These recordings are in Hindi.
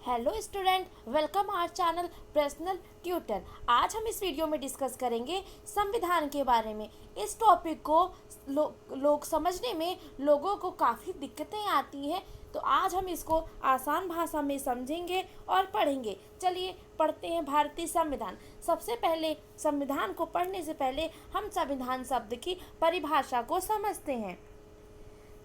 Hello student, welcome our channel personal tutor. आज हम इस वीडियो में डिस्कस करेंगे संविधान के बारे में। इस टॉपिक को लोग समझने में लोगों को काफ़ी दिक्कतें आती हैं, तो आज हम इसको आसान भाषा में समझेंगे और पढ़ेंगे। चलिए पढ़ते हैं भारतीय संविधान। सबसे पहले संविधान को पढ़ने से पहले हम संविधान शब्द की परिभाषा को समझते हैं।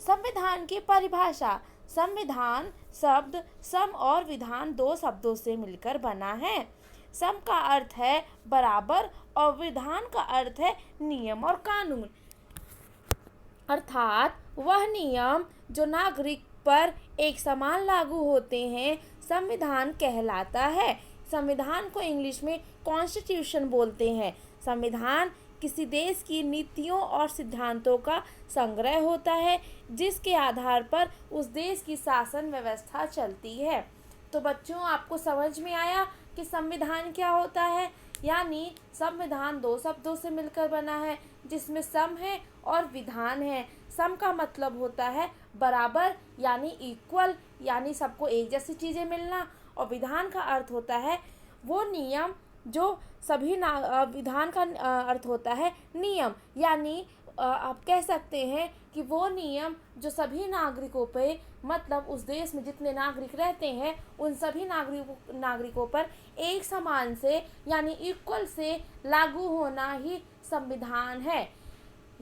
संविधान की परिभाषा। संविधान शब्द सम और विधान दो शब्दों से मिलकर बना है। सम का अर्थ है बराबर और विधान का अर्थ है नियम और कानून, अर्थात वह नियम जो नागरिक पर एक समान लागू होते हैं संविधान कहलाता है। संविधान को इंग्लिश में कॉन्स्टिट्यूशन बोलते हैं। संविधान किसी देश की नीतियों और सिद्धांतों का संग्रह होता है जिसके आधार पर उस देश की शासन व्यवस्था चलती है। तो बच्चों, आपको समझ में आया कि संविधान क्या होता है। यानी संविधान दो शब्दों से मिलकर बना है जिसमें सम है और विधान है। सम का मतलब होता है बराबर यानी इक्वल, यानी सबको एक जैसी चीज़ें मिलना, और विधान का अर्थ होता है वो नियम जो सभी विधान का अर्थ होता है नियम, यानी आप कह सकते हैं कि वो नियम जो सभी नागरिकों पे, मतलब उस देश में जितने नागरिक रहते हैं उन सभी नागरिकों पर एक समान से यानी इक्वल से लागू होना ही संविधान है।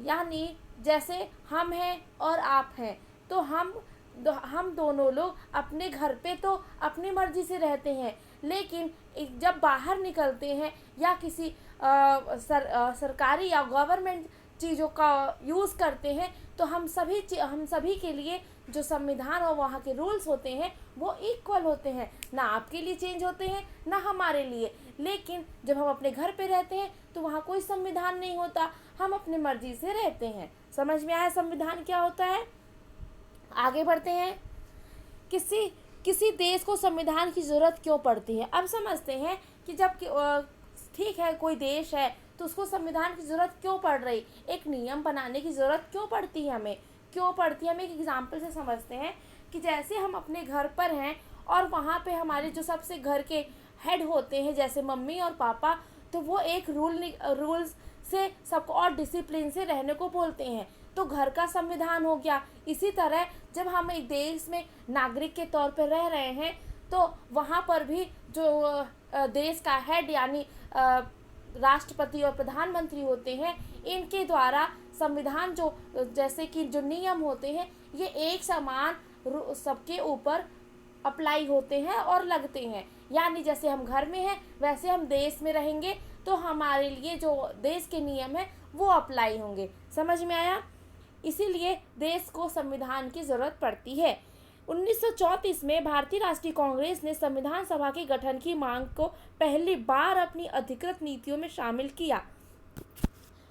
यानी जैसे हम हैं और आप हैं, तो हम दोनों लोग अपने घर पे तो अपनी मर्जी से रहते हैं, लेकिन जब बाहर निकलते हैं या किसी सरकारी या गवर्नमेंट चीज़ों का यूज़ करते हैं तो हम सभी के लिए जो संविधान और वहाँ के रूल्स होते हैं वो इक्वल होते हैं। ना आपके लिए चेंज होते हैं ना हमारे लिए। लेकिन जब हम अपने घर पे रहते हैं तो वहाँ कोई संविधान नहीं होता, हम अपनी मर्जी से रहते हैं। समझ में आया संविधान क्या होता है। आगे बढ़ते हैं। किसी देश को संविधान की ज़रूरत क्यों पड़ती है। अब समझते हैं कि जब ठीक है कोई देश है तो उसको संविधान की ज़रूरत क्यों पड़ रही, एक नियम बनाने की ज़रूरत क्यों पड़ती है हमें, हम एक एग्जाम्पल से समझते हैं कि जैसे हम अपने घर पर हैं और वहाँ पे हमारे जो सबसे घर के हेड होते हैं जैसे मम्मी और पापा, तो वो एक रूल्स से सबको और डिसिप्लिन से रहने को बोलते हैं, तो घर का संविधान हो गया। इसी तरह जब हम एक देश में नागरिक के तौर पर रह रहे हैं तो वहाँ पर भी जो देश का हेड यानी राष्ट्रपति और प्रधानमंत्री होते हैं, इनके द्वारा संविधान जो जैसे कि जो नियम होते हैं ये एक समान सबके ऊपर अप्लाई होते हैं और लगते हैं। यानी जैसे हम घर में हैं वैसे हम देश में रहेंगे तो हमारे लिए जो देश के नियम हैं वो अप्लाई होंगे। समझ में आया। इसीलिए देश को संविधान की ज़रूरत पड़ती है। 1934 में भारतीय राष्ट्रीय कांग्रेस ने संविधान सभा के गठन की मांग को पहली बार अपनी अधिकृत नीतियों में शामिल किया।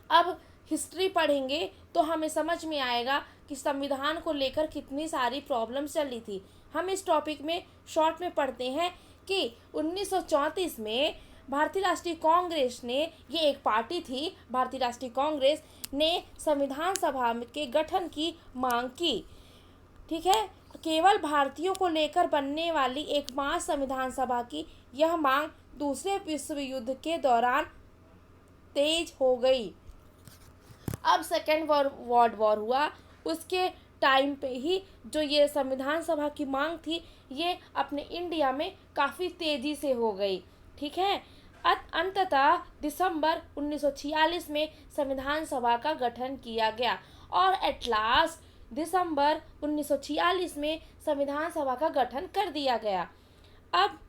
अब हिस्ट्री पढ़ेंगे तो हमें समझ में आएगा कि संविधान को लेकर कितनी सारी प्रॉब्लम्स चली थी। हम इस टॉपिक में शॉर्ट में पढ़ते हैं कि 1934 में भारतीय राष्ट्रीय कांग्रेस ने, ये एक पार्टी थी, भारतीय राष्ट्रीय कांग्रेस ने संविधान सभा के गठन की मांग की। ठीक है, केवल भारतीयों को लेकर बनने वाली एकमात्र संविधान सभा की यह मांग दूसरे विश्व युद्ध के दौरान तेज हो गई। अब सेकेंड वर्ल्ड वॉर हुआ, उसके टाइम पे ही जो ये संविधान सभा की मांग थी ये अपने इंडिया में काफ़ी तेज़ी से हो गई। ठीक है, अंततः दिसंबर 1946 में संविधान सभा का गठन किया गया और एट लास्ट दिसंबर 1946 में संविधान सभा का गठन कर दिया गया। अब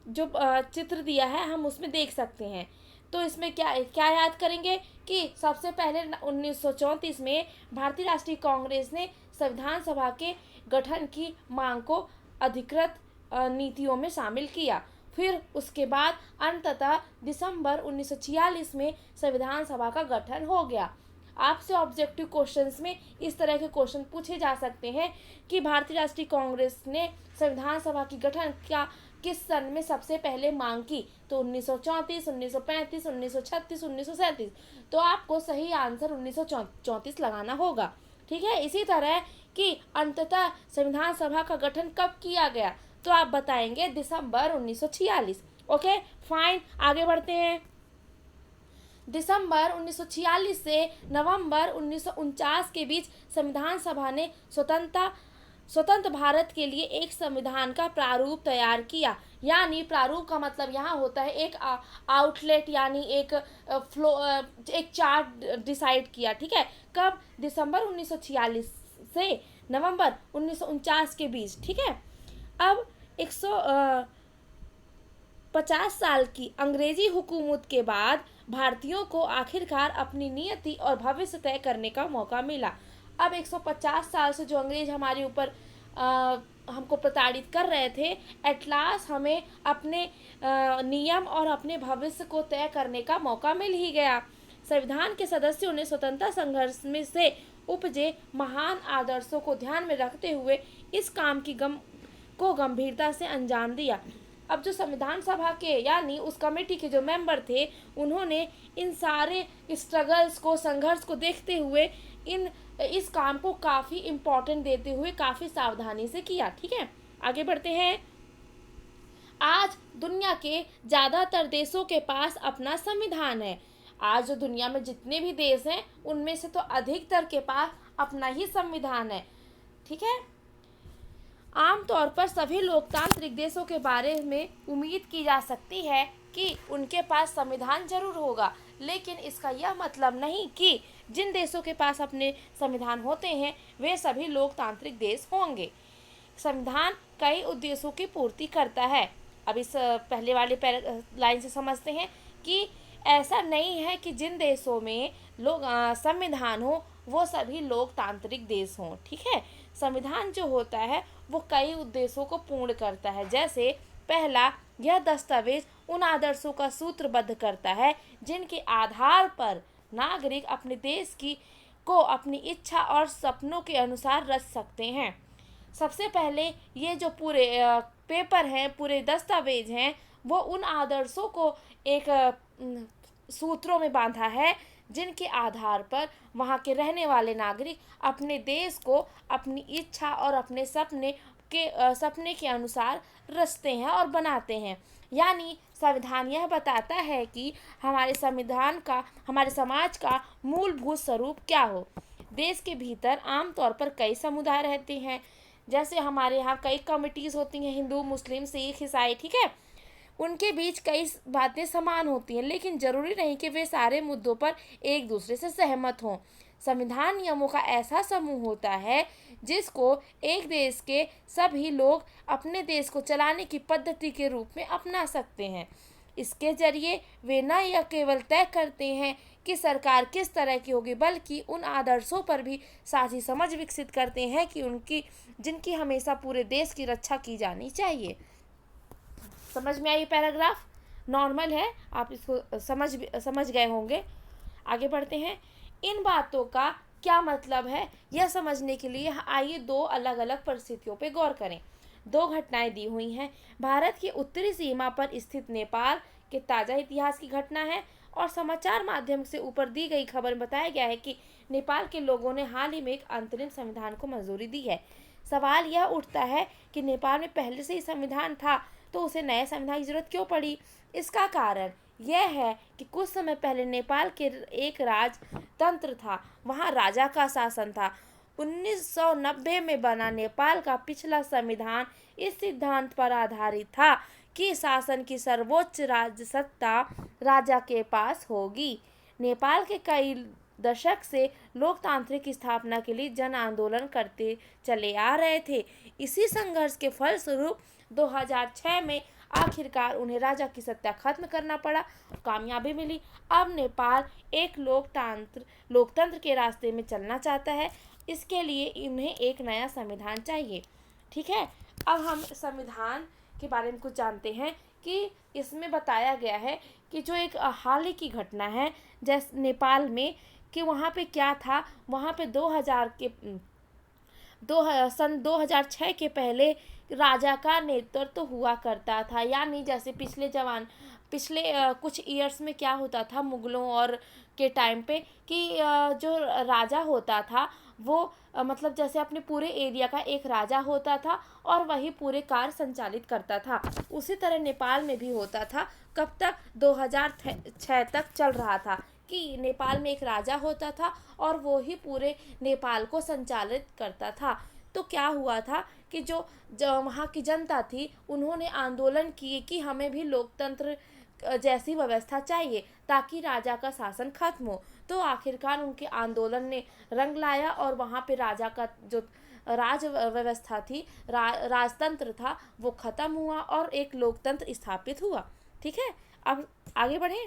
जो चित्र दिया है हम उसमें देख सकते हैं, तो इसमें क्या क्या याद करेंगे कि सबसे पहले 1934 में भारतीय राष्ट्रीय कांग्रेस ने संविधान सभा के गठन की मांग को अधिकृत नीतियों में शामिल किया। फिर उसके बाद अंततः दिसंबर 1946 में संविधान सभा का गठन हो गया। आपसे ऑब्जेक्टिव क्वेश्चंस में इस तरह के क्वेश्चन पूछे जा सकते हैं कि भारतीय राष्ट्रीय कांग्रेस ने संविधान सभा की गठन किस सन में सबसे पहले मांग की, तो 1934, 1935, 1936, 1937। तो आपको सही आंसर 1934 लगाना होगा। ठीक है, इसी तरह कि अंततः संविधान सभा का गठन कब किया गया, तो आप बताएंगे दिसंबर 1946। ओके फाइन, आगे बढ़ते हैं। दिसंबर 1946 से नवंबर 1949 के बीच संविधान सभा ने स्वतंत्र भारत के लिए एक संविधान का प्रारूप तैयार किया। यानी प्रारूप का मतलब यहाँ होता है एक आउटलेट, यानी एक एक चार्ट डिसाइड किया। ठीक है, कब? दिसंबर 1946 से नवंबर 1949 के बीच। ठीक है, अब 150 साल की अंग्रेजी हुकूमत के बाद भारतीयों को आखिरकार अपनी नियति और भविष्य तय करने का मौका मिला। अब 150 साल से जो अंग्रेज हमारे ऊपर हमको प्रताड़ित कर रहे थे, एट लास्ट हमें अपने नियम और अपने भविष्य को तय करने का मौका मिल ही गया। संविधान के सदस्यों ने स्वतंत्रता संघर्ष में से उपजे महान आदर्शों को ध्यान में रखते हुए इस काम को गंभीरता से अंजाम दिया। अब जो संविधान सभा के यानी उस कमेटी के जो मेंबर थे, उन्होंने इन सारे स्ट्रगल्स को, संघर्ष को देखते हुए इस काम को काफ़ी इम्पोर्टेंट देते हुए काफ़ी सावधानी से किया। ठीक है, आगे बढ़ते हैं। आज दुनिया के ज़्यादातर देशों के पास अपना संविधान है। आज जो दुनिया में जितने भी देश हैं, उनमें से तो अधिकतर के पास अपना ही संविधान है। ठीक है, आमतौर पर सभी लोकतांत्रिक देशों के बारे में उम्मीद की जा सकती है कि उनके पास संविधान जरूर होगा, लेकिन इसका यह मतलब नहीं कि जिन देशों के पास अपने संविधान होते हैं वे सभी लोकतांत्रिक देश होंगे। संविधान कई उद्देश्यों की पूर्ति करता है। अब इस पहले वाले लाइन से समझते हैं कि ऐसा नहीं है कि जिन देशों में संविधान हो वो सभी लोकतांत्रिक देश हों। ठीक है, संविधान जो होता है वो कई उद्देश्यों को पूर्ण करता है। जैसे पहला, यह दस्तावेज उन आदर्शों का सूत्रबद्ध करता है जिनके आधार पर नागरिक अपने देश को अपनी इच्छा और सपनों के अनुसार रच सकते हैं। सबसे पहले ये जो पूरे पेपर हैं, पूरे दस्तावेज हैं, वो उन आदर्शों को एक सूत्रों में बांधा है जिनके आधार पर वहाँ के रहने वाले नागरिक अपने देश को अपनी इच्छा और अपने सपने के अनुसार रचते हैं और बनाते हैं। यानी संविधान यह बताता है कि हमारे समाज का मूलभूत स्वरूप क्या हो। देश के भीतर आमतौर पर कई समुदाय रहते हैं। जैसे हमारे यहाँ कई कमिटीज़ होती हैं, हिंदू, मुस्लिम, सिख, ईसाई। ठीक है, उनके बीच कई बातें समान होती हैं, लेकिन ज़रूरी नहीं कि वे सारे मुद्दों पर एक दूसरे से सहमत हों। संविधान नियमों का ऐसा समूह होता है जिसको एक देश के सभी लोग अपने देश को चलाने की पद्धति के रूप में अपना सकते हैं। इसके जरिए वे न यह केवल तय करते हैं कि सरकार किस तरह की होगी, बल्कि उन आदर्शों पर भी साझी समझ विकसित करते हैं कि जिनकी हमेशा पूरे देश की रक्षा की जानी चाहिए। समझ में आई? पैराग्राफ नॉर्मल है, आप इसको समझ गए होंगे। आगे बढ़ते हैं। इन बातों का क्या मतलब है, यह समझने के लिए आइए दो अलग अलग परिस्थितियों पर गौर करें। दो घटनाएं दी हुई हैं। भारत की उत्तरी सीमा पर स्थित नेपाल के ताज़ा इतिहास की घटना है, और समाचार माध्यम से ऊपर दी गई खबर में बताया गया है कि नेपाल के लोगों ने हाल ही में एक अंतरिम संविधान को मंजूरी दी है। सवाल यह उठता है कि नेपाल में पहले से ही संविधान था, तो उसे नए संविधान की जरूरत क्यों पड़ी? इसका कारण यह है कि कुछ समय पहले नेपाल के एक राजतंत्र था, वहाँ राजा का शासन था। 1990 में बना नेपाल का पिछला संविधान इस सिद्धांत पर आधारित था कि शासन की सर्वोच्च राज्य सत्ता राजा के पास होगी। नेपाल के कई दशक से लोकतांत्रिक स्थापना के लिए जन आंदोलन करते चले आ रहे थे। इसी संघर्ष के फलस्वरूप 2006 में आखिरकार उन्हें राजा की सत्ता खत्म करना पड़ा, कामयाबी मिली। अब नेपाल एक लोकतंत्र के रास्ते में चलना चाहता है, इसके लिए इन्हें एक नया संविधान चाहिए। ठीक है, अब हम संविधान के बारे में कुछ जानते हैं कि इसमें बताया गया है कि जो एक हाल ही की घटना है जैसे नेपाल में, कि वहाँ पे क्या था, वहाँ पे सन 2006 के पहले राजा का नेतृत्व हुआ करता था। यानी जैसे पिछले कुछ ईयर्स में क्या होता था मुगलों और के टाइम पे कि जो राजा होता था वो मतलब जैसे अपने पूरे एरिया का एक राजा होता था और वही पूरे कार्य संचालित करता था। उसी तरह नेपाल में भी होता था। कब तक? 2006 तक चल रहा था कि नेपाल में एक राजा होता था और वो ही पूरे नेपाल को संचालित करता था। तो क्या हुआ था कि जो वहाँ की जनता थी, उन्होंने आंदोलन किए कि हमें भी लोकतंत्र जैसी व्यवस्था चाहिए ताकि राजा का शासन खत्म हो। तो आखिरकार उनके आंदोलन ने रंग लाया और वहाँ पे राजा का जो राज व्यवस्था थी, राजतंत्र था, वो खत्म हुआ और एक लोकतंत्र स्थापित हुआ। ठीक है, अब आगे बढ़े।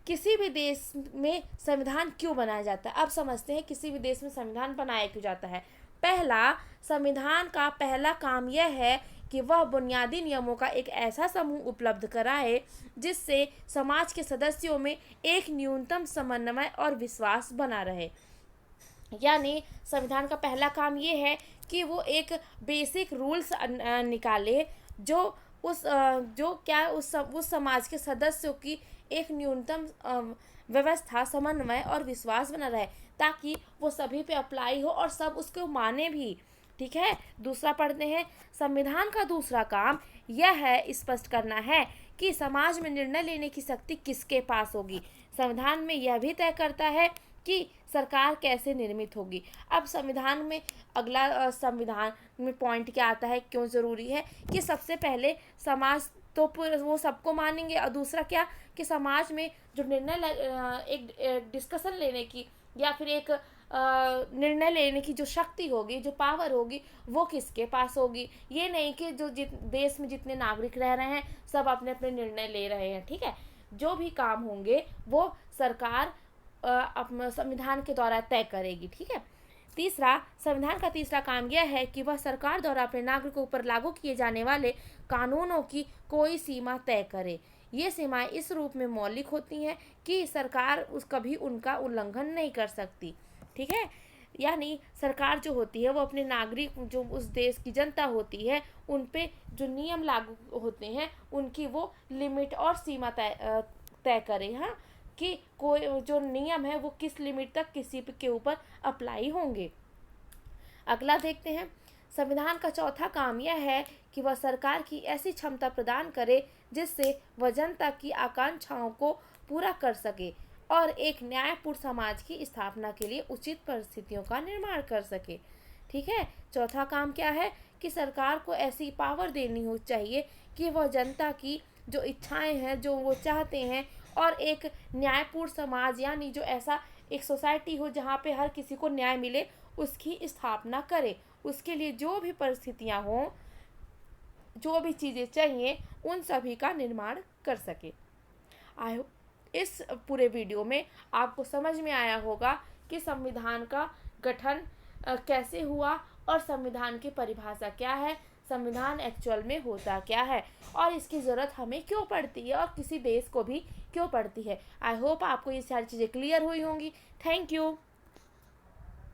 किसी भी देश में संविधान क्यों बनाया जाता है? अब समझते हैं किसी भी देश में संविधान बनाया क्यों जाता है। पहला, संविधान का पहला काम यह है कि वह बुनियादी नियमों का एक ऐसा समूह उपलब्ध कराए जिससे समाज के सदस्यों में एक न्यूनतम समन्वय और विश्वास बना रहे। यानी संविधान का पहला काम ये है कि वो एक बेसिक रूल्स निकाले जो उस समाज के सदस्यों की एक न्यूनतम व्यवस्था, समन्वय और विश्वास बना रहे ताकि वो सभी पे अप्लाई हो और सब उसको माने भी। ठीक है, दूसरा पढ़ते हैं। संविधान का दूसरा काम यह है स्पष्ट करना है कि समाज में निर्णय लेने की शक्ति किसके पास होगी। संविधान में यह भी तय करता है कि सरकार कैसे निर्मित होगी। अब संविधान में अगला संविधान में पॉइंट क्या आता है, क्यों ज़रूरी है कि सबसे पहले समाज तो वो सबको मानेंगे, और दूसरा क्या कि समाज में जो निर्णय एक डिस्कशन लेने की या फिर एक निर्णय लेने की जो शक्ति होगी, जो पावर होगी, वो किसके पास होगी। ये नहीं कि जो देश में जितने नागरिक रह रहे हैं सब अपने अपने निर्णय ले रहे हैं। ठीक है, जो भी काम होंगे वो सरकार अपने संविधान के द्वारा तय करेगी। ठीक है, तीसरा, संविधान का तीसरा काम यह है कि वह सरकार द्वारा अपने नागरिकों पर लागू किए जाने वाले कानूनों की कोई सीमा तय करे। ये सीमाएं इस रूप में मौलिक होती हैं कि सरकार कभी उनका उल्लंघन नहीं कर सकती। ठीक है, यानी सरकार जो होती है वो अपने नागरिक, जो उस देश की जनता होती है, उन पे जो नियम लागू होते हैं उनकी वो लिमिट और सीमा तय करे। हाँ, कि कोई जो नियम है वो किस लिमिट तक किसी के ऊपर अप्लाई होंगे। अगला देखते हैं। संविधान का चौथा काम यह है कि वह सरकार की ऐसी क्षमता प्रदान करे जिससे वह जनता की आकांक्षाओं को पूरा कर सके और एक न्यायपूर्ण समाज की स्थापना के लिए उचित परिस्थितियों का निर्माण कर सके। ठीक है, चौथा काम क्या है कि सरकार को ऐसी पावर देनी हो चाहिए कि वह जनता की जो इच्छाएं हैं, जो वो चाहते हैं, और एक न्यायपूर्ण समाज यानी जो ऐसा एक सोसाइटी हो जहाँ पे हर किसी को न्याय मिले, उसकी स्थापना करे। उसके लिए जो भी परिस्थितियाँ हों, जो भी चीज़ें चाहिए, उन सभी का निर्माण कर सके। इस पूरे वीडियो में आपको समझ में आया होगा कि संविधान का गठन कैसे हुआ और संविधान की परिभाषा क्या है, संविधान एक्चुअल में होता क्या है और इसकी ज़रूरत हमें क्यों पड़ती है और किसी देश को भी क्यों पड़ती है। आई होप आपको ये सारी चीज़ें क्लियर हुई होंगी। Thank you.